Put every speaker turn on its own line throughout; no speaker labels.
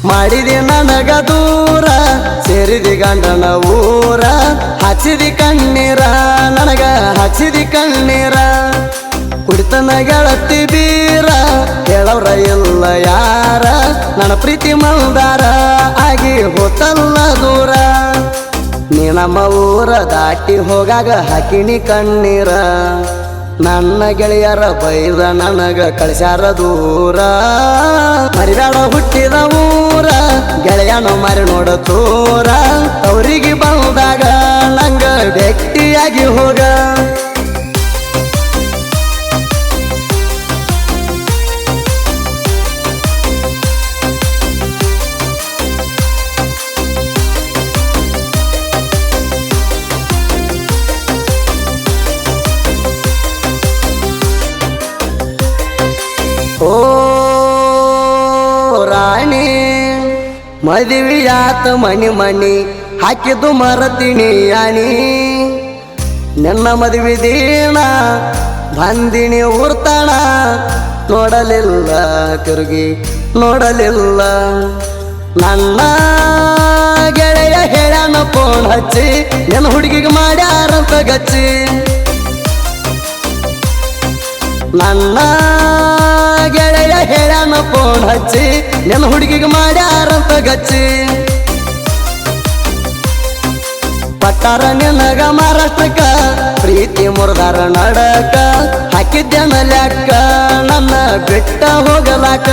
ಮಾಡಿದಿ ನನಗ ದೂರ ಸೇರಿದಿ ಗಂಡನ ಊರ ಹಚ್ಚಿದಿ ಕಣ್ಣೀರ ನನಗ ಹಚ್ಚಿದಿ ಕಣ್ಣೀರ ಕುಡಿತನ ಗೆಳತಿ ಬೀರ ಹೇಳವ್ರ ಇಲ್ಲ ಯಾರ ನನ್ನ ಪ್ರೀತಿ ಮಂದಾರ ಆಗಿ ಹೋತಲ್ಲ ದೂರ ನೀ ನಮ್ಮ ಊರ ದಾಟಿ ಹೋಗಾಗ ಹಾಕಿನಿ ಕಣ್ಣೀರ ನನ್ನ ಗೆಳೆಯರ ಬೈದ ನನಗ ಕಳಿಸ್ಯಾರ ದೂರ ಮರಿಬೇಡ ಹುಟ್ಟಿದ ಊರ ಗೆಳೆಯನ ಮರಿ ನೋಡ ತೋರ ಅವರಿಗೆ ಬಂದಾಗ ನಂಗ ಭೇಟಿಯಾಗಿ ಹೋಗ ಓ ರಾಣಿ ಮದುವೆಯಾತ ಮಣಿ ಮಣಿ ಹಾಕಿದ್ದು ಮರತಿಣಿ ಯಾಣಿ ನನ್ನ ಮದುವೆ ದಿನ ಬಂದಿನಿ ಊರ್ತಾಣ ನೋಡಲಿಲ್ಲ ತಿರುಗಿ ನೋಡಲಿಲ್ಲ ನನ್ನ ಗೆಳೆಯ ಹೇಳ್ಯಾನ ಫೋನ್ ಹಚ್ಚಿ ನನ್ನ ಹುಡುಗಿಗೆ ಮಾಡ್ಯಾರಂತ ಗಚ್ಚಿ ನನ್ನ ಗೆಳೆಯ ಹೇಳ್ಯಾನ ಫೋನ್ ಹಚ್ಚಿ ನನ್ನ ಹುಡುಗಿಗೆ ಮಾಡ್ಯಾರಂತ ಗಚ್ಚಿ ಪಟ್ಟಾರ ನಿನಗ ಮಹಾರಾಷ್ಟ್ರಕ್ಕ ಪ್ರೀತಿ ಮುರ್ದಾರ ನಡಕ ಹಾಕಿದ್ದೇನ ಲೆಕ್ಕ ನನ್ನ ಬಿಟ್ಟ ಹೋಗಲಾಕ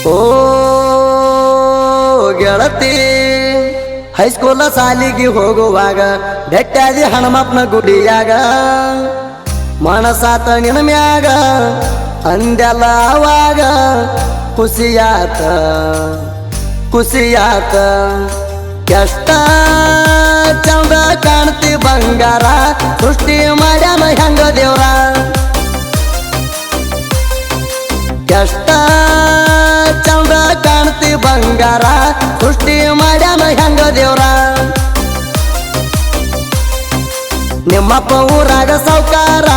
ಓ ಗೆಳತಿ ಹೈಸ್ಕೂಲ ಸಾಲಿಗೆ ಹೋಗುವಾಗ ಬೆಟ್ಟಾದಿ ಹನುಮಪ್ಪನ ಗುಡಿಯಾಗ ಮನಸಾತ ನಿನ ಮ್ಯಾಗ ಅಂದೆಲ್ಲ ಆವಾಗ ಖುಷಿಯಾತ ಖುಷಿಯಾತ ಎಷ್ಟ ಚಂದ ಕಾಣ್ತಿ ಬಂಗಾರ ಸೃಷ್ಟಿ ಮಾಡ್ಯಾನ ಹೆಂಗ ದೇವ್ರ ಎಷ್ಟ ಚಂದ ಕಾಣ್ತಿ ಬಂಗಾರ ಸೃಷ್ಟಿ ಮಾಡ್ಯಾನ ಹೆಂಗ ದೇವ್ರ ನಿಮ್ಮಪ್ಪ ಊರಾಗ ಸೌಕಾರ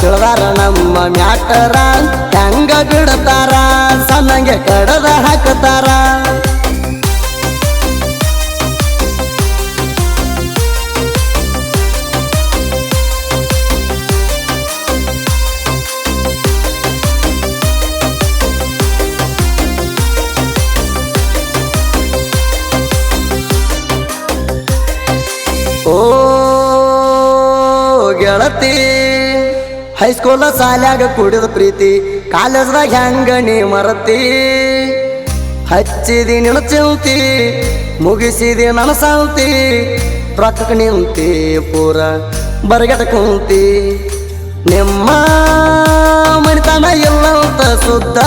ತಿಳಿದಾರ ನಮ್ಮ ಮ್ಯಾಟರ ಹೆಂಗ ಬಿಡ್ತಾರ ಸಣ್ಣಂಗೆ ಕಡದ ಹಾಕ್ತಾರ ಓ ಗೆಳತಿ ಹೈಸ್ಕೂಲ ಸಾಲ್ಯಾಗ ಕುಡಿದ ಪ್ರೀತಿ ಕಾಲೇಜ್ದಾಗ ಹೆಂಗ ನೀ ಮರತಿ ಹಚ್ಚಿದಿ ನಿನ್ನ ಚಿಂತಿ ಮುಗಿಸಿದಿ ನನ್ನ ಸಾಲ್ತಿ ರೊಕ್ಕಕ್ಕೆ ನಿಂತಿ ಪೂರ ಬರಗಟ ಕುಂತಿ ನಿಮ್ಮ ಮನಿತನ ಇಲ್ಲಂತ ಸುದ್ದ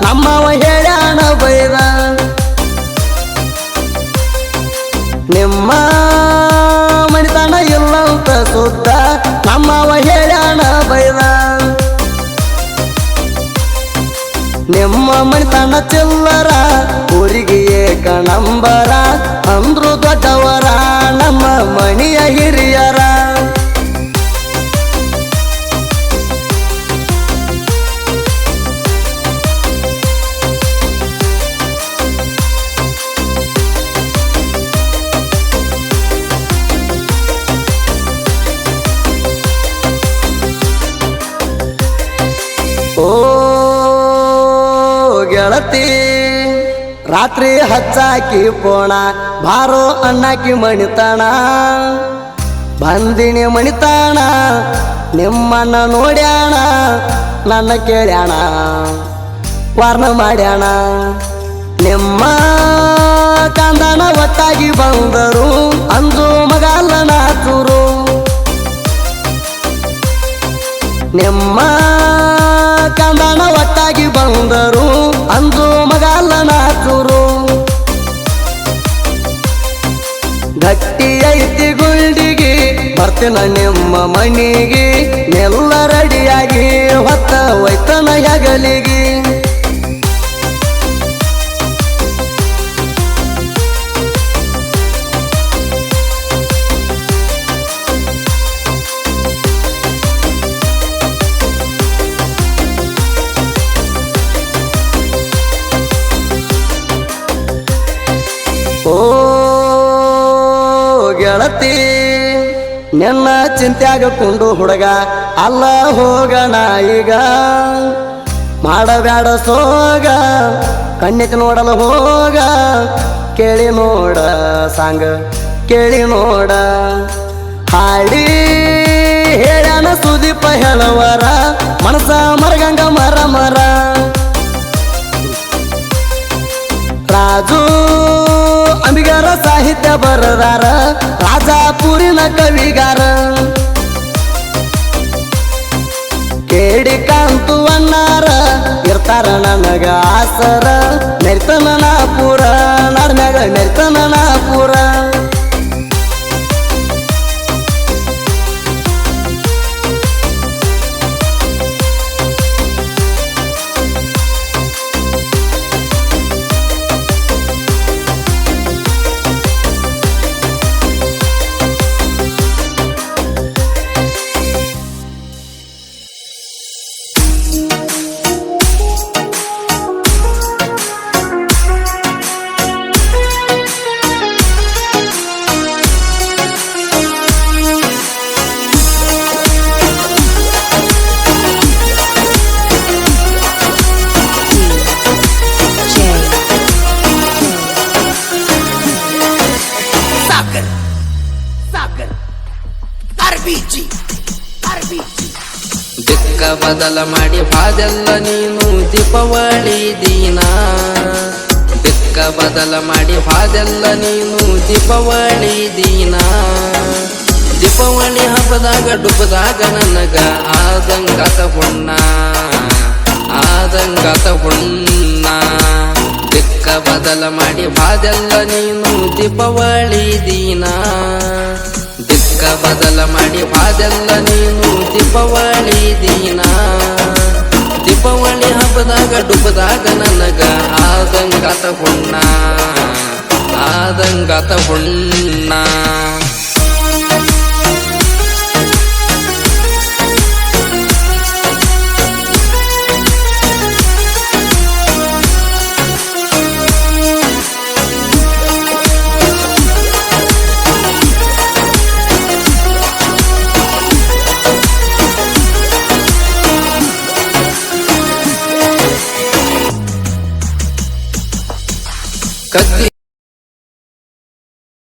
ನಮ್ಮವ ಹೇಳ್ಯಾನ ಬೈದ ನಿಮ್ಮ ಮನಿತನ ಇಲ್ಲಂತ ಸುದ್ದ ನಮ್ಮವ ಹೇಳ್ಯಾನ ಬೈದ ನಿಮ್ಮ ಮನಿತನ ಚಿಲ್ಲರ ಊರಿಗೆ ಏಕ ನಂಬರ ಅಂದ್ರು ದೊಡ್ಡವರ ನಮ್ಮ ಮಣಿಯ ಹಿರಿಯರ ಓ ಗೆಳತಿ ರಾತ್ರಿ ಹಚ್ಚಾಕಿ ಪೋಣ ಬಾರೋ ಅಣ್ಣಾಕಿ ಮಣಿತಾಣ ಬಂದಿನಿ ಮಣಿತಾಣ ನಿಮ್ಮನ್ನ ನೋಡ್ಯಾಣ ನನ್ನ ಕೇಳ್ಯಾಣ ವಾರ್ನ ಮಾಡ್ಯಾಣ ನಿಮ್ಮ ಕಂದನ ಒಟ್ಟಾಗಿ ಬಂದರು ಅಂದು ಮಗಲ್ಲ ನಾಚೂರು ನಿಮ್ಮ ಕಂದನ ಒಟ್ಟಾಗಿ ಬಂದರು ಅಂದು ಮಗಲ್ಲ ನಾಚೂರು ಗಟ್ಟಿ ಐತಿ ಗುಂಡಿಗೆ ಬರ್ತಿನ ನಿಮ್ಮ ಮನಿಗೆ ನೆಲ್ಲ ರೆಡಿಯಾಗಿ ಹೊತ್ತ ಒಯ್ತನ ಹೆಗಲಿಗೆ ಓ ಗೆಳತಿ ನಿನ್ನ ಚಿಂತ್ಯಾಗ ಕೊಂಡು ಹುಡುಗ ಅಲ್ಲ ಹೋಗಣ ಈಗ ಮಾಡಬ್ಯಾಡ ಸೋಗ ಕಣ್ಣಿಗೆ ನೋಡಲು ಹೋಗ ಕೇಳಿ ನೋಡ ಸಾಂಗ ಕೇಳಿ ನೋಡ ಹಾಡಿ ಹೇಳ್ಯಾನ ಸುದೀಪ ಹೇಳವರ ಮನಸ ಮರಗಂಗ ಮರ ಮರ ರಾಜು ಅಂಬಿಗಾರ ಸಾಹಿತ್ಯ ಬರದಾರ ರಾಜಾಪುರಿನ ಕವಿಗಾರ ಕೇಳಿ ಕಾಂತು ಅಣ್ಣಾರ ಇರ್ತಾರ ನನಗ ಆಸರ ಮೆರ್ತನನಾಪುರ ನಾಡ್ಮ್ಯಾಗ ಮೆರ್ತನನಾಪುರ
ದಿಕ್ಕ ಬದಲ ಮಾಡಿ ಬಾದೆಲ್ಲ ನೀನು ದೀಪಾವಳಿ ದಿನ ದಿಕ್ಕ ಬದಲ ಮಾಡಿ ಬಾದೆಲ್ಲ ನೀನು ದೀಪಾವಳಿ ದಿನ ದೀಪಾವಳಿ ಹಬ್ಬದಾಗ ಡುಬ್ಬದಾಗ ನನಗ ಆದಂಗಾತ ಹುಣ್ಣ ಆದಂಗಾತ ಹುಣ್ಣ ದಿಕ್ಕ ಬದಲ ಮಾಡಿ ಬಾದೆಲ್ಲ ನೀನು ದೀಪಾವಳಿ ದಿನ ದಿಕ್ಕ ಬದಲ ಮಾಡಿ ಬಾದೆಲ್ಲ ನೀನು ದೀಪಾವಳಿ ದಿನ ದೀಪಾವಳಿ ಹಬ್ಬದಾಗ ಡುಬ್ಬದಾಗ ನನಗ ಆದಂಗಾತ ಹುಣ್ಣ ಆದಂಗಾತ ಹುಣ್ಣ ಕತ್ತಿ